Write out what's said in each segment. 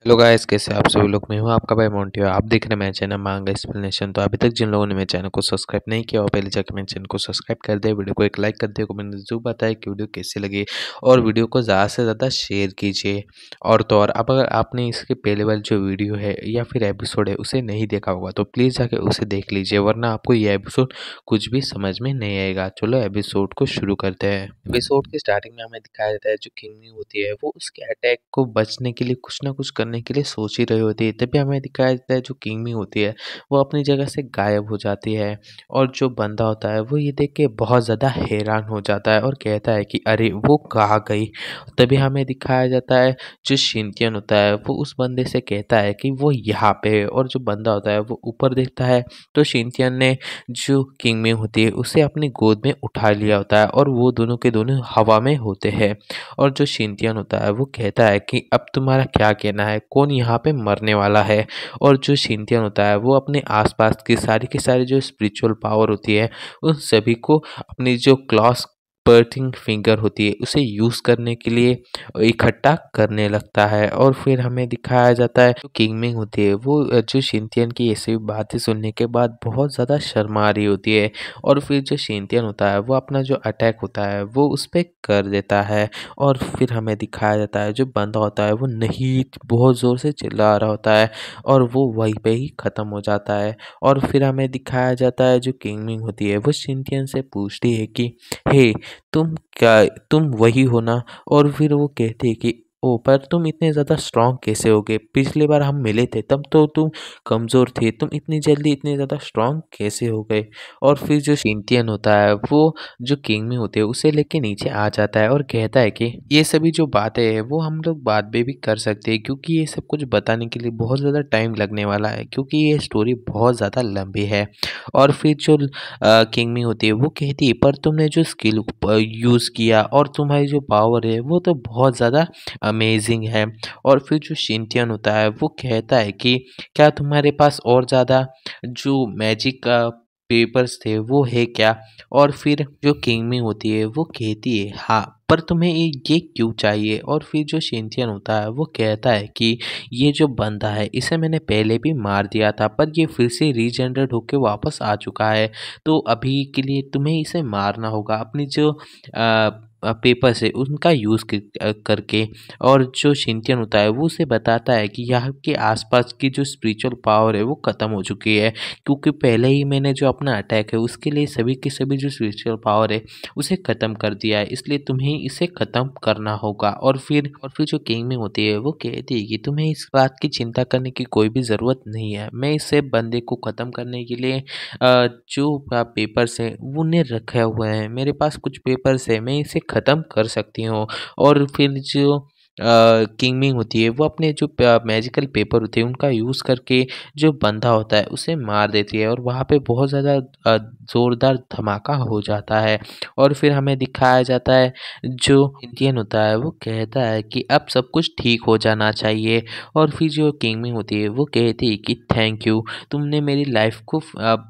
Hello guys, कैसे आप सभी लोग। मैं हूं आपका भाई मोंटियो। आप देख रहे हैं मेरे चैनल मांगा एक्सप्लेनेशन। तो अभी तक जिन लोगों ने मेरे चैनल को सब्सक्राइब नहीं किया हो, पहले जाकर मेरे चैनल को सब्सक्राइब कर दे, वीडियो को एक लाइक कर दे, कमेंट में जरूर बताएं कि वीडियो कैसी लगी और वीडियो को ज़्यादा से ज़्यादा शेयर कीजिए। और तो और अब अगर आपने इसके पहले वाली जो वीडियो है या फिर एपिसोड है उसे नहीं देखा होगा तो प्लीज़ जाके उसे देख लीजिए, वरना आपको ये एपिसोड कुछ भी समझ में नहीं आएगा। चलो एपिसोड को शुरू करते हैं। एपिसोड की स्टार्टिंग में हमें दिखाया जाता है जो किंगमी होती है वो उसके अटैक को बचने के लिए कुछ ना कुछ करने के लिए सोच ही रही होती है। तभी हमें दिखाया जाता है जो किंगमी होती है वो अपनी जगह से गायब हो जाती है। और जो बंदा होता है वो ये देख के बहुत ज़्यादा हैरान हो जाता है और कहता है कि अरे वो कहाँ गई। तभी हमें दिखाया जाता है जो शिनटियन होता है वो उस बंदे से कहता है कि वो यहाँ पे है। और जो बंदा होता है वो ऊपर देखता है तो शिनटियन ने जो किंगमी होती है उसे अपनी गोद में उठा लिया होता है और वो दोनों के दोनों हवा में होते हैं। और जो शिनटियन होता है वो कहता है कि अब तुम्हारा क्या कहना है, कौन यहाँ पे मरने वाला है। और जो शिनटियन होता है वो अपने आसपास की सारी जो स्पिरिचुअल पावर होती है उन सभी को अपनी जो क्लॉस बर्थिंग फिंगर होती है उसे यूज़ करने के लिए इकट्ठा करने लगता है। और फिर हमें दिखाया जाता है जो किंगमिंग होती है वो जो शिनटियन की ऐसी बातें सुनने के बाद बहुत ज़्यादा शर्मा रही होती है। और फिर जो शिनटियन होता है वो अपना जो अटैक होता है वो उस पर कर देता है। और फिर हमें दिखाया जाता है जो बंदा होता है वो नहीं बहुत ज़ोर से चिल्ला रहा होता है और वो वहीं पे ही ख़त्म हो जाता है। और फिर हमें दिखाया जाता है जो किंगमिंग होती है वो शिनटियन से पूछती है कि हे, तुम क्या, तुम वही हो ना। और फिर वो कहती है कि ओ, पर तुम इतने ज़्यादा स्ट्रांग कैसे हो गए, पिछली बार हम मिले थे तब तो तुम कमज़ोर थे, तुम इतनी जल्दी इतने ज़्यादा स्ट्रांग कैसे हो गए। और फिर जो शिनटियन होता है वो जो किंग में होते हैं उसे लेके नीचे आ जाता है और कहता है कि ये सभी जो बातें हैं वो हम लोग बाद में भी कर सकते हैं, क्योंकि ये सब कुछ बताने के लिए बहुत ज़्यादा टाइम लगने वाला है, क्योंकि ये स्टोरी बहुत ज़्यादा लंबी है। और फिर जो किंगमी होती है वो कहती है पर तुमने जो स्किल यूज़ किया और तुम्हारी जो पावर है वो तो बहुत ज़्यादा अमेजिंग है। और फिर जो शिनटियन होता है वो कहता है कि क्या तुम्हारे पास और ज़्यादा जो मैजिक का पेपर्स थे वो है क्या। और फिर जो किंगमी होती है वो कहती है हाँ, पर तुम्हें ये क्यों चाहिए। और फिर जो शिनटियन होता है वो कहता है कि ये जो बंदा है इसे मैंने पहले भी मार दिया था पर ये फिर से रीजनरेट होके वापस आ चुका है, तो अभी के लिए तुम्हें इसे मारना होगा अपनी जो पेपर्स है उनका यूज़ करके। और जो शिनटियन होता है वो उसे बताता है कि यहाँ के आसपास की जो स्पिरिचुअल पावर है वो ख़त्म हो चुकी है, क्योंकि पहले ही मैंने जो अपना अटैक है उसके लिए सभी की सभी जो स्पिरिचुअल पावर है उसे ख़त्म कर दिया है, इसलिए तुम्हें इसे ख़त्म करना होगा। और फिर जो किंग में होती है वो कहती है कि तुम्हें इस बात की चिंता करने की कोई भी ज़रूरत नहीं है, मैं इसे बंदे को ख़त्म करने के लिए जो पेपर्स हैं वो उन्हें रखे हुए हैं, मेरे पास कुछ पेपर्स है, मैं इसे ख़त्म कर सकती हूँ। और फिर जो किंगमिंग होती है वो अपने जो मैजिकल पेपर होते हैं उनका यूज़ करके जो बंदा होता है उसे मार देती है और वहाँ पे बहुत ज़्यादा ज़ोरदार धमाका हो जाता है। और फिर हमें दिखाया जाता है जो इंडियन होता है वो कहता है कि अब सब कुछ ठीक हो जाना चाहिए। और फिर जो किंगमिंग होती है वो कहती है कि थैंक यू, तुमने मेरी लाइफ को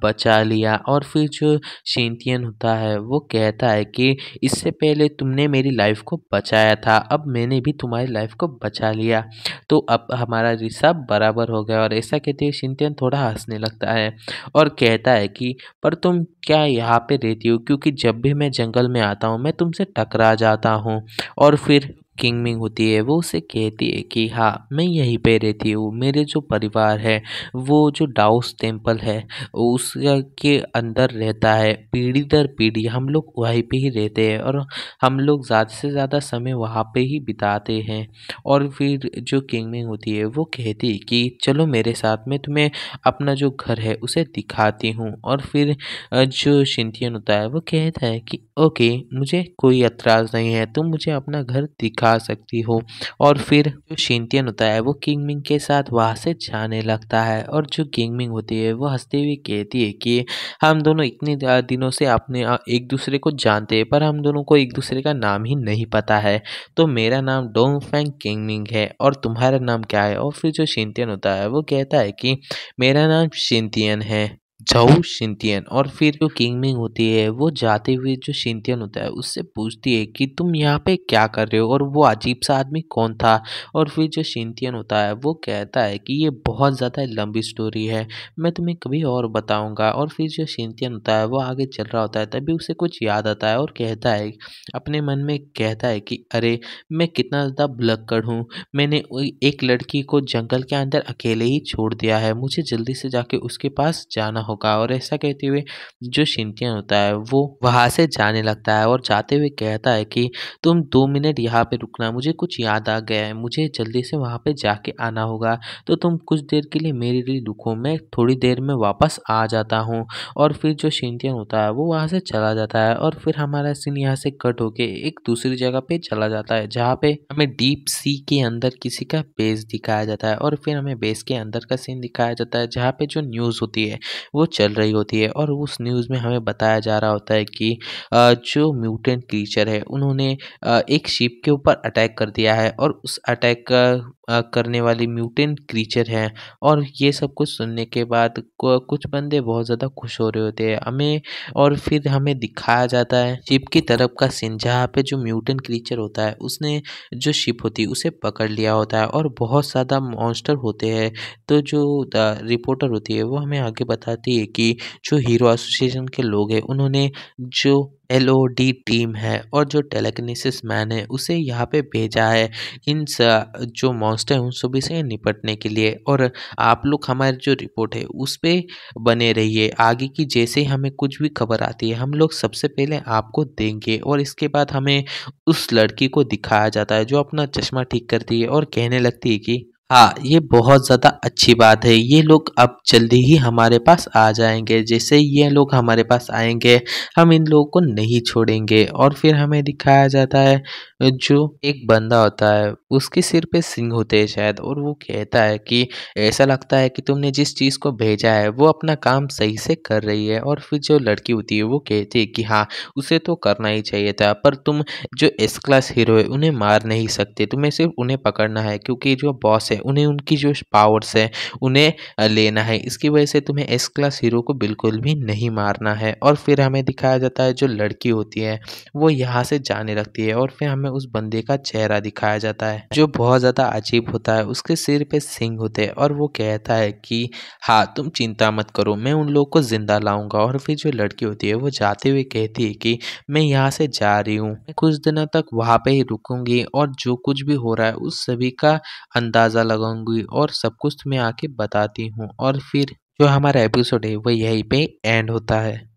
बचा लिया। और फिर जो शिनटियन होता है वो कहता है कि इससे पहले तुमने मेरी लाइफ को बचाया था, अब मैंने भी तुम्हारी लाइफ को बचा लिया, तो अब हमारा रिश्ता बराबर हो गया। और ऐसा कहते हुए शिनटियन थोड़ा हंसने लगता है और कहता है कि पर तुम क्या यहाँ पे रहती हो, क्योंकि जब भी मैं जंगल में आता हूँ मैं तुमसे टकरा जाता हूँ। और फिर किंगमिंग होती है वो उसे कहती है कि हाँ, मैं यहीं पे रहती हूँ, मेरे जो परिवार है वो जो डाउस टेम्पल है उसके अंदर रहता है, पीढ़ी दर पीढ़ी हम लोग वहीं पे ही रहते हैं और हम लोग ज़्यादा से ज़्यादा समय वहाँ पे ही बिताते हैं। और फिर जो किंगमिंग होती है वो कहती है कि चलो मेरे साथ, मैं तुम्हें अपना जो घर है उसे दिखाती हूँ। और फिर जो शिनटियन होता है वो कहता है कि ओके, मुझे कोई एतराज़ नहीं है, तुम मुझे अपना घर दिखा सकती हो। और फिर जो शिनटियन होता है वो किंगमिंग के साथ वहाँ से जाने लगता है। और जो किंगमिंग होती है वो हंसते हुए कहती है कि हम दोनों इतने दिनों से अपने एक दूसरे को जानते हैं पर हम दोनों को एक दूसरे का नाम ही नहीं पता है, तो मेरा नाम डोंगफेंग किंगमिंग है और तुम्हारा नाम क्या है। और फिर जो शिनटियन होता है वो कहता है कि मेरा नाम शिनटियन है, जाऊ शिंतियन। और फिर जो किंग मिंग होती है वो जाते हुए जो शिंतियन होता है उससे पूछती है कि तुम यहाँ पे क्या कर रहे हो और वो अजीब सा आदमी कौन था। और फिर जो शिंतियन होता है वो कहता है कि ये बहुत ज़्यादा लंबी स्टोरी है, मैं तुम्हें कभी और बताऊंगा। और फिर जो शिंतियन होता है वो आगे चल रहा होता है, तभी उसे कुछ याद आता है और कहता है, अपने मन में कहता है कि अरे मैं कितना ज़्यादा भुलक्कड़ हूँ, मैंने एक लड़की को जंगल के अंदर अकेले ही छोड़ दिया है, मुझे जल्दी से जाके उसके पास जाना होगा। और ऐसा कहते हुए जो शिनचैन होता है वो वहाँ से जाने लगता है और जाते हुए कहता है कि तुम 2 मिनट यहाँ पे रुकना, मुझे कुछ याद आ गया है, मुझे जल्दी से वहाँ पे जाके आना होगा, तो तुम कुछ देर के लिए मेरे लिए रुको, मैं थोड़ी देर में वापस आ जाता हूँ। और फिर जो शिनचैन होता है वो वहाँ से चला जाता है और फिर हमारा सीन यहाँ से कट होके एक दूसरी जगह पे चला जाता है, जहाँ पे हमें डीप सी के अंदर किसी का बेस दिखाया जाता है। और फिर हमें बेस के अंदर का सीन दिखाया जाता है, जहाँ पे जो न्यूज़ होती है वो चल रही होती है। और उस न्यूज़ में हमें बताया जा रहा होता है कि जो म्यूटेंट क्रीचर है उन्होंने एक शिप के ऊपर अटैक कर दिया है और उस अटैक करने वाली म्यूटेंट क्रीचर है। और ये सब कुछ सुनने के बाद कुछ बंदे बहुत ज़्यादा खुश हो रहे होते हैं हमें। और फिर हमें दिखाया जाता है शिप की तरफ का सीन, जहाँ पे जो म्यूटेंट क्रीचर होता है उसने जो शिप होती है उसे पकड़ लिया होता है और बहुत ज़्यादा मॉन्स्टर होते हैं। तो जो रिपोर्टर होती है वो हमें आगे बताती है कि जो हीरो एसोसिएशन के लोग हैं उन्होंने जो LOD टीम है और जो टेलेकिनेसिस मैन है उसे यहाँ पे भेजा है जो मॉन्स्टर हैं उन सभी से निपटने के लिए। और आप लोग हमारी जो रिपोर्ट है उस पे बने रहिए, आगे की जैसे ही हमें कुछ भी खबर आती है हम लोग सबसे पहले आपको देंगे। और इसके बाद हमें उस लड़की को दिखाया जाता है जो अपना चश्मा ठीक करती है और कहने लगती है कि हाँ, ये बहुत ज़्यादा अच्छी बात है, ये लोग अब जल्दी ही हमारे पास आ जाएंगे, जैसे ही ये लोग हमारे पास आएंगे हम इन लोगों को नहीं छोड़ेंगे। और फिर हमें दिखाया जाता है जो एक बंदा होता है उसके सिर पे सिंग होते हैं शायद, और वो कहता है कि ऐसा लगता है कि तुमने जिस चीज़ को भेजा है वो अपना काम सही से कर रही है। और फिर जो लड़की होती है वो कहती है कि हाँ, उसे तो करना ही चाहिए था, पर तुम जो एस क्लास हीरो है उन्हें मार नहीं सकते, तुम्हें सिर्फ उन्हें पकड़ना है, क्योंकि जो बॉस है उन्हें उनकी जो पावर्स है उन्हें लेना है, इसकी वजह से तुम्हें एस क्लास हीरो को बिल्कुल भी नहीं मारना है। और फिर हमें दिखाया जाता है जो लड़की होती है वो यहाँ से जाने लगती है और फिर हमें उस बंदे का चेहरा दिखाया जाता है जो बहुत ज़्यादा अजीब होता है, उसके सिर पे सिंग होते हैं और वो कहता है कि हाँ, तुम चिंता मत करो, मैं उन लोगों को जिंदा लाऊंगा। और फिर जो लड़की होती है वो जाते हुए कहती है कि मैं यहाँ से जा रही हूँ, मैं कुछ दिनों तक वहाँ पे ही रुकूंगी और जो कुछ भी हो रहा है उस सभी का अंदाज़ा लगाऊंगी और सब कुछ तुम्हें आके बताती हूँ। और फिर जो हमारा एपिसोड है वो यहीं पे एंड होता है।